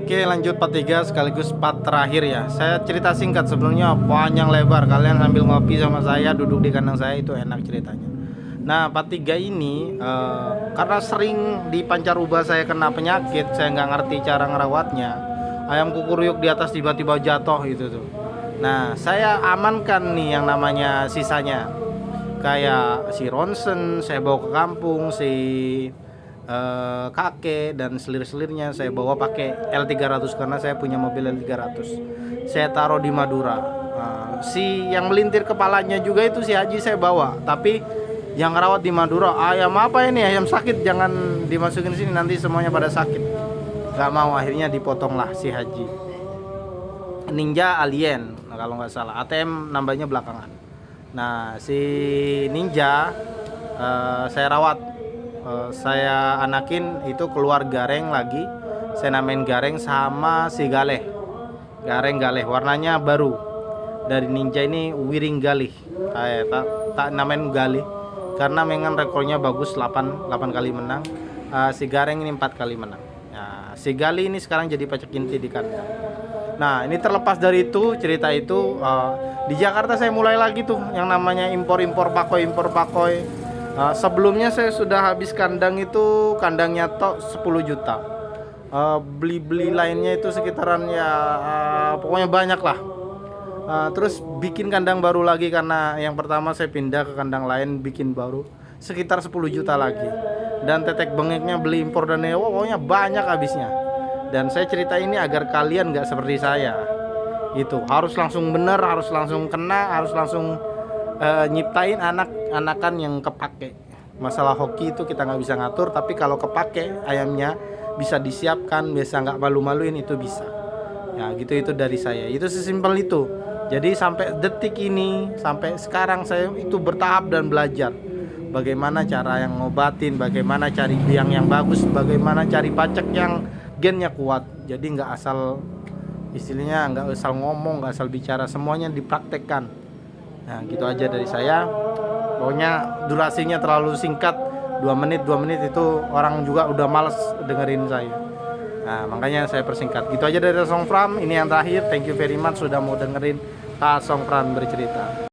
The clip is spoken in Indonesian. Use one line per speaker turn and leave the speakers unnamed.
Oke, lanjut part 3 sekaligus part terakhir ya. Saya cerita singkat, sebelumnya panjang lebar. Kalian sambil ngopi sama saya, duduk di kandang saya, itu enak ceritanya. Nah, part 3 ini karena sering di pancaruba saya kena penyakit, saya nggak ngerti cara ngerawatnya. Ayam kukuruyuk di atas tiba-tiba jatuh itu tuh. Nah, saya amankan nih yang namanya sisanya. Kayak si ronsen saya bawa ke kampung, si kakek dan selir-selirnya saya bawa pakai L300 karena saya punya mobil L300. Saya taruh di Madura. Si yang melintir kepalanya juga itu si Haji saya bawa, tapi yang rawat di Madura. Ayam apa ini? Ayam sakit, jangan dimasukin sini, nanti semuanya pada sakit. Gak mau, akhirnya dipotong lah si Haji. Ninja Alien, nah, kalau nggak salah. ATM nambahnya belakangan. Nah, si Ninja saya rawat. Saya anakin itu keluar gareng lagi. Saya namain gareng sama si galeh. Gareng galeh warnanya baru. Dari Ninja ini wiring galih. Tak namain galih karena memang rekornya bagus, 8 kali menang. Si gareng ini 4 kali menang. Nah, si galih ini sekarang jadi pacak inti di kandang. Nah, ini terlepas dari itu, cerita itu di Jakarta saya mulai lagi tuh yang namanya impor pakoi. Sebelumnya saya sudah habis kandang itu, kandangnya tok 10 juta. Beli lainnya itu sekitaran ya pokoknya banyak lah. Terus bikin kandang baru lagi karena yang pertama saya pindah ke kandang lain, bikin baru sekitar 10 juta lagi. Dan tetek bengeknya beli impor dan pokoknya banyak habisnya. Dan saya cerita ini agar kalian gak seperti saya. Itu harus langsung bener, harus langsung kena, harus langsung nyiptain anakan yang kepake. Masalah hoki itu kita nggak bisa ngatur, tapi kalau kepake ayamnya bisa disiapkan, biasa nggak malu-maluin, itu bisa. Ya gitu, itu dari saya, itu sesimpel itu. Jadi sampai detik ini, sampai sekarang saya itu bertahap dan belajar bagaimana cara yang ngobatin, bagaimana cari biang yang bagus, bagaimana cari pacak yang gennya kuat. Jadi nggak asal, istilahnya nggak asal ngomong, nggak asal bicara, semuanya dipraktekkan. Nah gitu aja dari saya. Pokoknya durasinya terlalu singkat, 2 menit itu orang juga udah males dengerin saya. Nah makanya saya persingkat. Gitu aja dari Ta Song Pram. Ini yang terakhir. Thank you very much sudah mau dengerin Ta Song Pram bercerita.